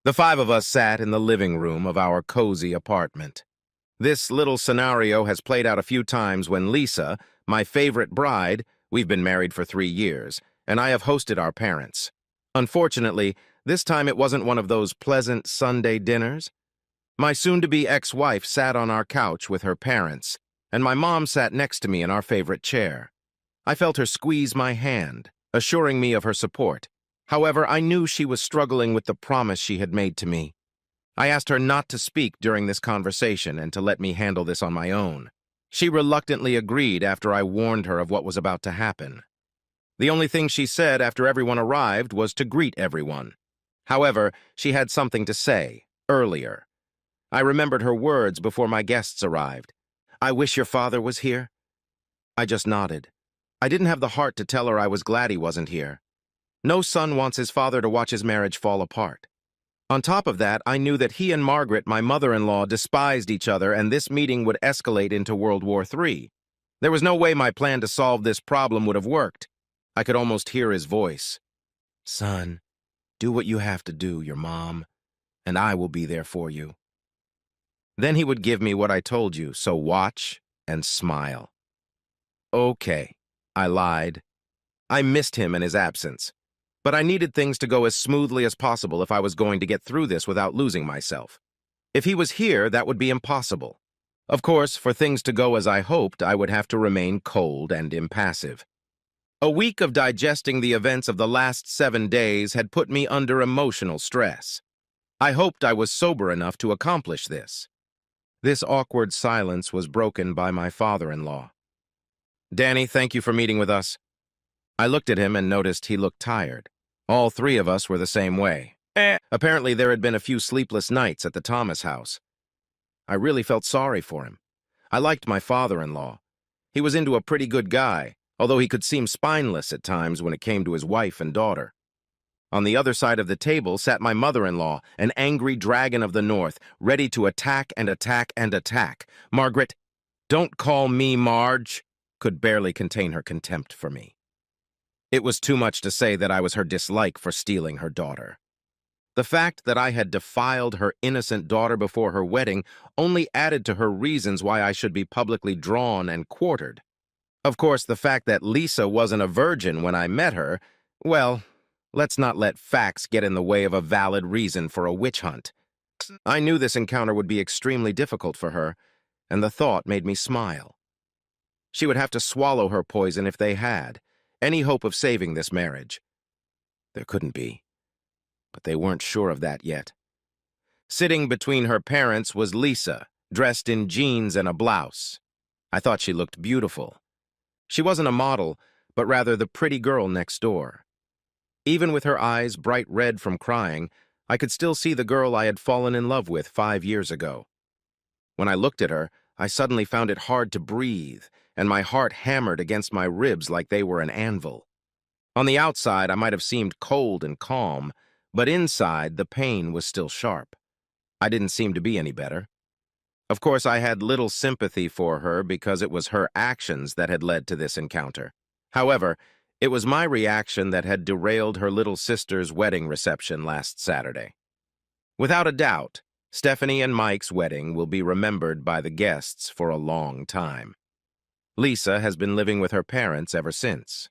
The five of us sat in the living room of our cozy apartment. This little scenario has played out a few times when Lisa, my favorite bride, we've been married for 3 years, and I have hosted our parents. Unfortunately, this time it wasn't one of those pleasant Sunday dinners. My soon-to-be ex-wife sat on our couch with her parents, and my mom sat next to me in our favorite chair. I felt her squeeze my hand, assuring me of her support. However, I knew she was struggling with the promise she had made to me. I asked her not to speak during this conversation and to let me handle this on my own. She reluctantly agreed after I warned her of what was about to happen. The only thing she said after everyone arrived was to greet everyone. However, she had something to say, earlier. I remembered her words before my guests arrived. "I wish your father was here." I just nodded. I didn't have the heart to tell her I was glad he wasn't here. No son wants his father to watch his marriage fall apart. On top of that, I knew that he and Margaret, my mother-in-law, despised each other, and this meeting would escalate into World War III. There was no way my plan to solve this problem would have worked. I could almost hear his voice. "Son, do what you have to do, your mom, and I will be there for you." Then he would give me what I told you, so watch and smile. Okay, I lied. I missed him in his absence. But I needed things to go as smoothly as possible if I was going to get through this without losing myself. If he was here, that would be impossible. Of course, for things to go as I hoped, I would have to remain cold and impassive. A week of digesting the events of the last 7 days had put me under emotional stress. I hoped I was sober enough to accomplish this. This awkward silence was broken by my father-in-law. "Danny, thank you for meeting with us." I looked at him and noticed he looked tired. All three of us were the same way. Apparently there had been a few sleepless nights at the Thomas house. I really felt sorry for him. I liked my father-in-law. He was into a pretty good guy, although he could seem spineless at times when it came to his wife and daughter. On the other side of the table sat my mother-in-law, an angry dragon of the north, ready to attack and attack and attack. Margaret, "Don't call me Marge," could barely contain her contempt for me. It was too much to say that I was her dislike for stealing her daughter. The fact that I had defiled her innocent daughter before her wedding only added to her reasons why I should be publicly drawn and quartered. Of course, the fact that Lisa wasn't a virgin when I met her, well, let's not let facts get in the way of a valid reason for a witch hunt. I knew this encounter would be extremely difficult for her, and the thought made me smile. She would have to swallow her poison if they had. Any hope of saving this marriage? There couldn't be. But they weren't sure of that yet. Sitting between her parents was Lisa, dressed in jeans and a blouse. I thought she looked beautiful. She wasn't a model, but rather the pretty girl next door. Even with her eyes bright red from crying, I could still see the girl I had fallen in love with 5 years ago. When I looked at her, I suddenly found it hard to breathe, and my heart hammered against my ribs like they were an anvil. On the outside, I might have seemed cold and calm, but inside, the pain was still sharp. I didn't seem to be any better. Of course, I had little sympathy for her because it was her actions that had led to this encounter. However, it was my reaction that had derailed her little sister's wedding reception last Saturday. Without a doubt, Stephanie and Mike's wedding will be remembered by the guests for a long time. Lisa has been living with her parents ever since.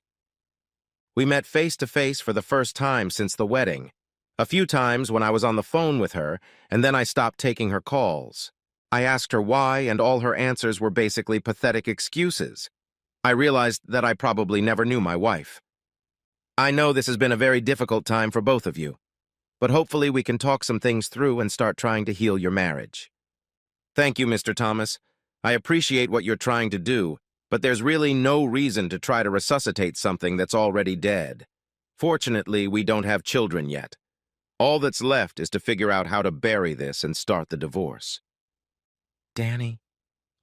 We met face-to-face for the first time since the wedding. A few times when I was on the phone with her, and then I stopped taking her calls. I asked her why, and all her answers were basically pathetic excuses. I realized that I probably never knew my wife. "I know this has been a very difficult time for both of you, but hopefully we can talk some things through and start trying to heal your marriage." "Thank you, Mr. Thomas. I appreciate what you're trying to do, but there's really no reason to try to resuscitate something that's already dead. Fortunately, we don't have children yet. All that's left is to figure out how to bury this and start the divorce." "Danny,"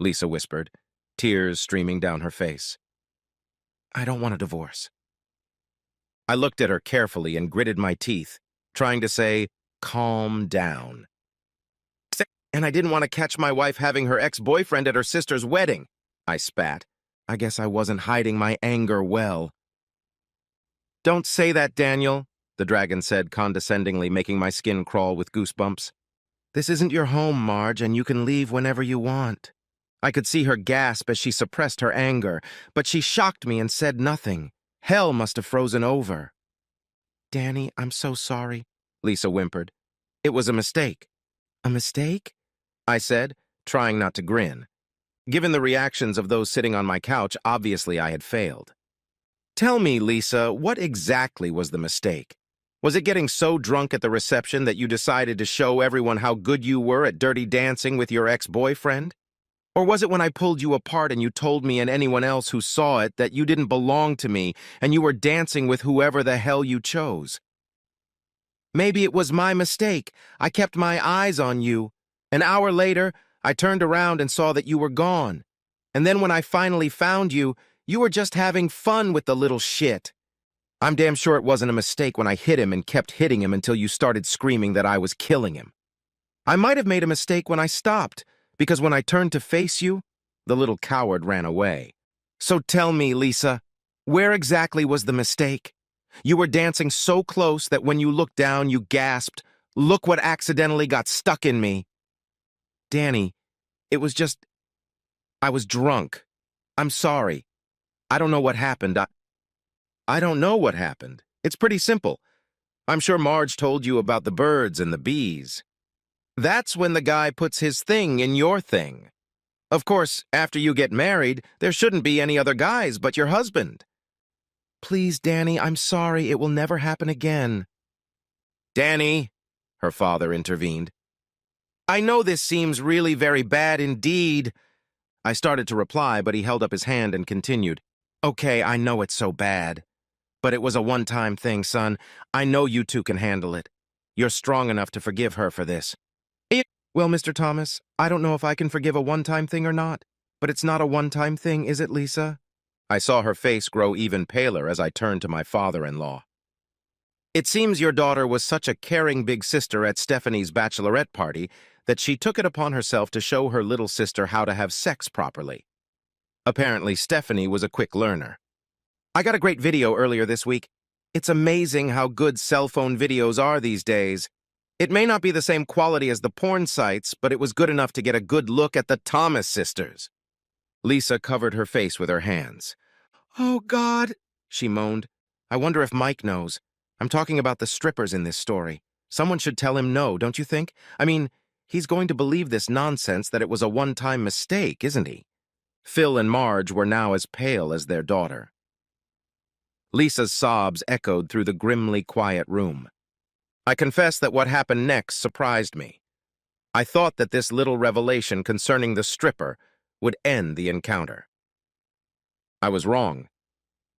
Lisa whispered, tears streaming down her face. "I don't want a divorce." I looked at her carefully and gritted my teeth, trying to say, "Calm down." "And I didn't want to catch my wife having her ex-boyfriend at her sister's wedding," I spat. I guess I wasn't hiding my anger well. "Don't say that, Daniel," the dragon said condescendingly, making my skin crawl with goosebumps. This isn't your home, Marge, and you can leave whenever you want. I could see her gasp as she suppressed her anger, but she shocked me and said nothing. Hell must have frozen over. Danny, I'm so sorry, Lisa whimpered. It was a mistake. A mistake? I said, trying not to grin. Given the reactions of those sitting on my couch, obviously I had failed. Tell me, Lisa, what exactly was the mistake? Was it getting so drunk at the reception that you decided to show everyone how good you were at dirty dancing with your ex-boyfriend? Or was it when I pulled you apart and you told me and anyone else who saw it that you didn't belong to me and you were dancing with whoever the hell you chose? Maybe it was my mistake. I kept my eyes on you. An hour later, I turned around and saw that you were gone. And then when I finally found you, you were just having fun with the little shit. I'm damn sure it wasn't a mistake when I hit him and kept hitting him until you started screaming that I was killing him. I might have made a mistake when I stopped, because when I turned to face you, the little coward ran away. So tell me, Lisa, where exactly was the mistake? You were dancing so close that when you looked down, you gasped, "Look what accidentally got stuck in me." Danny, it was just... I was drunk. I'm sorry. I don't know what happened. I don't know what happened. It's pretty simple. I'm sure Marge told you about the birds and the bees. That's when the guy puts his thing in your thing. Of course, after you get married, there shouldn't be any other guys but your husband. Please, Danny, I'm sorry. It will never happen again. Danny, her father intervened. I know this seems really very bad indeed. I started to reply, but he held up his hand and continued. Okay, I know it's so bad. But it was a one-time thing, son. I know you two can handle it. You're strong enough to forgive her for this. Well, Mr. Thomas, I don't know if I can forgive a one-time thing or not. But it's not a one-time thing, is it, Lisa? I saw her face grow even paler as I turned to my father-in-law. It seems your daughter was such a caring big sister at Stephanie's bachelorette party that she took it upon herself to show her little sister how to have sex properly. Apparently, Stephanie was a quick learner. I got a great video earlier this week. It's amazing how good cell phone videos are these days. It may not be the same quality as the porn sites, but it was good enough to get a good look at the Thomas sisters. Lisa covered her face with her hands. Oh, God, she moaned. I wonder if Mike knows. I'm talking about the strippers in this story. Someone should tell him no, don't you think? I mean, he's going to believe this nonsense that it was a one-time mistake, isn't he? Phil and Marge were now as pale as their daughter. Lisa's sobs echoed through the grimly quiet room. I confess that what happened next surprised me. I thought that this little revelation concerning the stripper would end the encounter. I was wrong.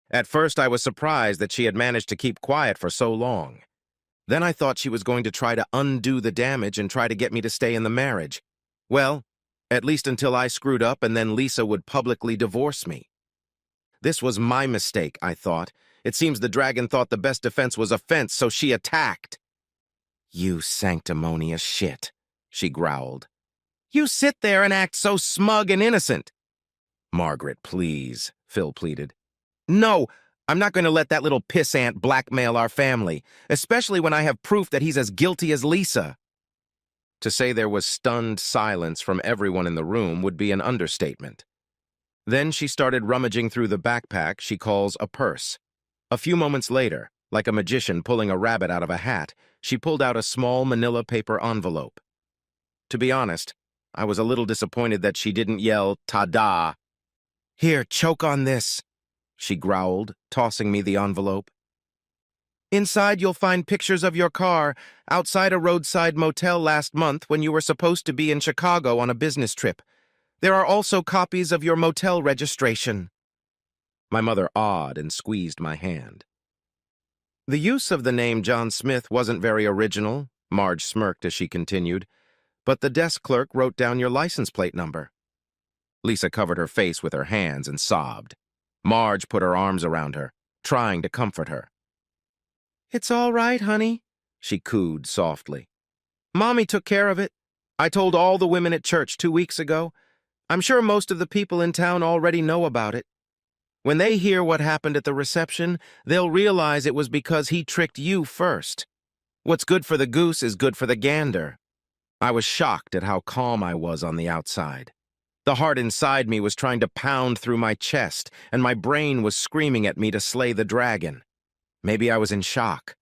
At first, I was surprised that she had managed to keep quiet for so long. Then I thought she was going to try to undo the damage and try to get me to stay in the marriage. Well, at least until I screwed up and then Lisa would publicly divorce me. This was my mistake, I thought. It seems the dragon thought the best defense was offense, so she attacked. You sanctimonious shit, she growled. You sit there and act so smug and innocent. Margaret, please, Phil pleaded. No, I'm not going to let that little pissant blackmail our family, especially when I have proof that he's as guilty as Lisa. To say there was stunned silence from everyone in the room would be an understatement. Then she started rummaging through the backpack she calls a purse. A few moments later, like a magician pulling a rabbit out of a hat, she pulled out a small manila paper envelope. To be honest, I was a little disappointed that she didn't yell, "Ta-da!" Here, choke on this, she growled, tossing me the envelope. Inside you'll find pictures of your car outside a roadside motel last month when you were supposed to be in Chicago on a business trip. There are also copies of your motel registration. My mother awed and squeezed my hand. The use of the name John Smith wasn't very original, Marge smirked as she continued, but the desk clerk wrote down your license plate number. Lisa covered her face with her hands and sobbed. Marge put her arms around her, trying to comfort her. It's all right, honey, she cooed softly. Mommy took care of it. I told all the women at church 2 weeks ago. I'm sure most of the people in town already know about it. When they hear what happened at the reception, they'll realize it was because he tricked you first. What's good for the goose is good for the gander. I was shocked at how calm I was on the outside. The heart inside me was trying to pound through my chest, and my brain was screaming at me to slay the dragon. Maybe I was in shock.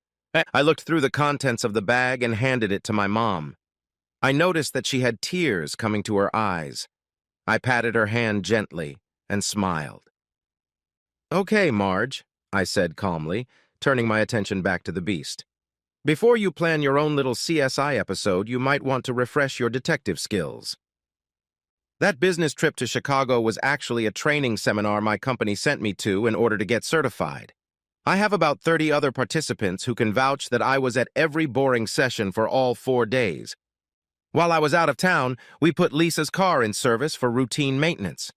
I looked through the contents of the bag and handed it to my mom. I noticed that she had tears coming to her eyes. I patted her hand gently and smiled. "Okay, Marge," I said calmly, turning my attention back to the beast. "Before you plan your own little CSI episode, you might want to refresh your detective skills." That business trip to Chicago was actually a training seminar my company sent me to in order to get certified. I have about 30 other participants who can vouch that I was at every boring session for all 4 days. While I was out of town, we put Lisa's car in service for routine maintenance.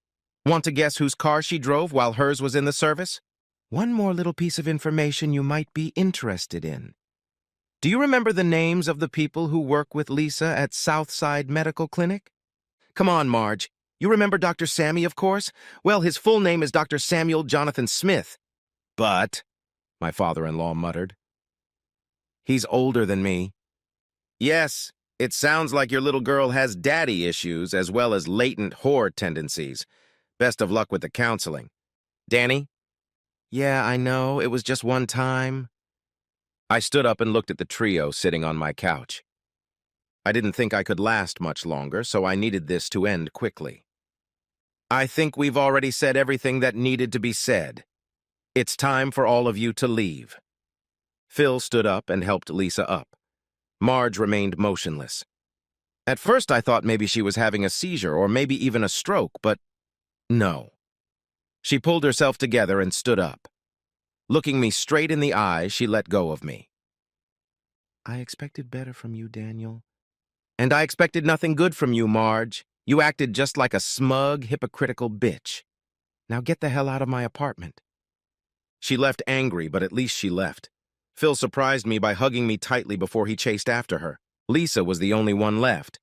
Want to guess whose car she drove while hers was in the service? One more little piece of information you might be interested in. Do you remember the names of the people who work with Lisa at Southside Medical Clinic? Come on, Marge. You remember Dr. Sammy, of course? Well, his full name is Dr. Samuel Jonathan Smith. But, my father-in-law muttered, he's older than me. Yes, it sounds like your little girl has daddy issues as well as latent whore tendencies. Best of luck with the counseling. Danny? Yeah, I know. It was just one time. I stood up and looked at the trio sitting on my couch. I didn't think I could last much longer, so I needed this to end quickly. I think we've already said everything that needed to be said. It's time for all of you to leave. Phil stood up and helped Lisa up. Marge remained motionless. At first I thought maybe she was having a seizure or maybe even a stroke, but no. She pulled herself together and stood up. Looking me straight in the eye, she let go of me. I expected better from you, Daniel. And I expected nothing good from you, Marge. You acted just like a smug, hypocritical bitch. Now get the hell out of my apartment. She left angry, but at least she left. Phil surprised me by hugging me tightly before he chased after her. Lisa was the only one left.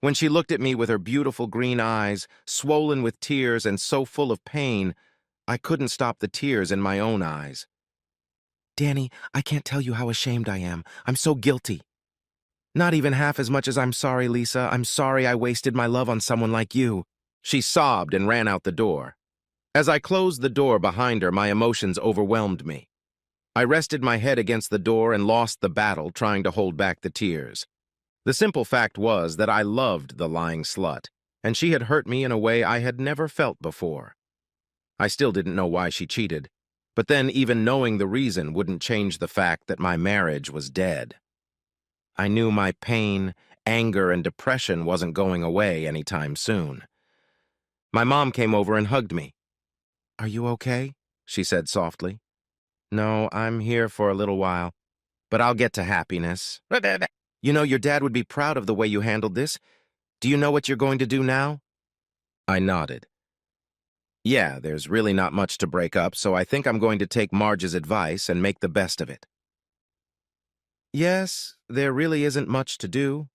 When she looked at me with her beautiful green eyes, swollen with tears and so full of pain, I couldn't stop the tears in my own eyes. Danny, I can't tell you how ashamed I am. I'm so guilty. Not even half as much as I'm sorry, Lisa. I'm sorry I wasted my love on someone like you. She sobbed and ran out the door. As I closed the door behind her, my emotions overwhelmed me. I rested my head against the door and lost the battle trying to hold back the tears. The simple fact was that I loved the lying slut, and she had hurt me in a way I had never felt before. I still didn't know why she cheated, but then even knowing the reason wouldn't change the fact that my marriage was dead. I knew my pain, anger, and depression wasn't going away anytime soon. My mom came over and hugged me. "Are you okay?" she said softly. "No, I'm here for a little while, but I'll get to happiness." "You know, your dad would be proud of the way you handled this. Do you know what you're going to do now?" I nodded. "Yeah, there's really not much to break up, so I think I'm going to take Marge's advice and make the best of it." "Yes, there really isn't much to do.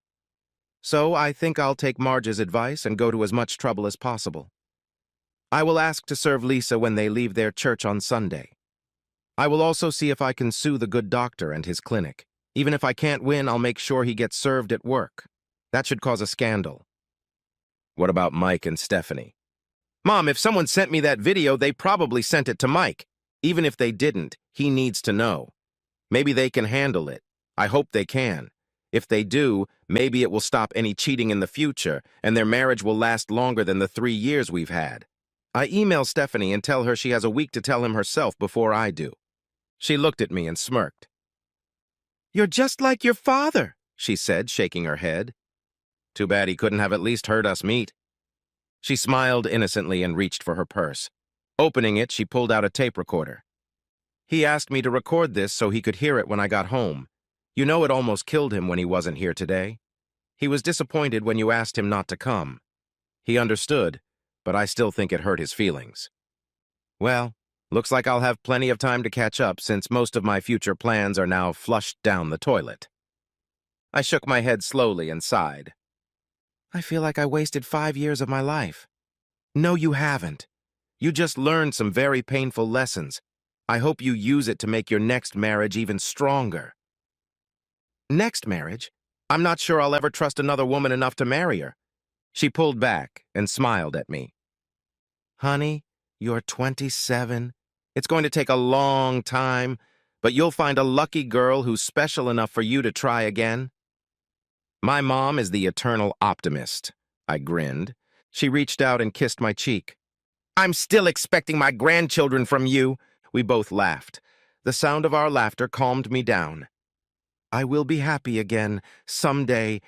So I think I'll take Marge's advice and go to as much trouble as possible. I will ask to serve Lisa when they leave their church on Sunday. I will also see if I can sue the good doctor and his clinic. Even if I can't win, I'll make sure he gets served at work. That should cause a scandal." "What about Mike and Stephanie?" "Mom, if someone sent me that video, they probably sent it to Mike. Even if they didn't, he needs to know. Maybe they can handle it. I hope they can. If they do, maybe it will stop any cheating in the future, and their marriage will last longer than the 3 years we've had. I email Stephanie and tell her she has a week to tell him herself before I do." She looked at me and smirked. "You're just like your father," she said, shaking her head. Too bad he couldn't have at least heard us meet. She smiled innocently and reached for her purse. Opening it, she pulled out a tape recorder. "He asked me to record this so he could hear it when I got home. You know it almost killed him when he wasn't here today. He was disappointed when you asked him not to come. He understood, but I still think it hurt his feelings. Well, looks like I'll have plenty of time to catch up since most of my future plans are now flushed down the toilet." I shook my head slowly and sighed. I feel like I wasted 5 years of my life. No, you haven't. You just learned some very painful lessons. I hope you use it to make your next marriage even stronger. Next marriage? I'm not sure I'll ever trust another woman enough to marry her. She pulled back and smiled at me. Honey, you're 27. It's going to take a long time, but you'll find a lucky girl who's special enough for you to try again. My mom is the eternal optimist. I grinned. She reached out and kissed my cheek. I'm still expecting my grandchildren from you. We both laughed. The sound of our laughter calmed me down. I will be happy again, someday,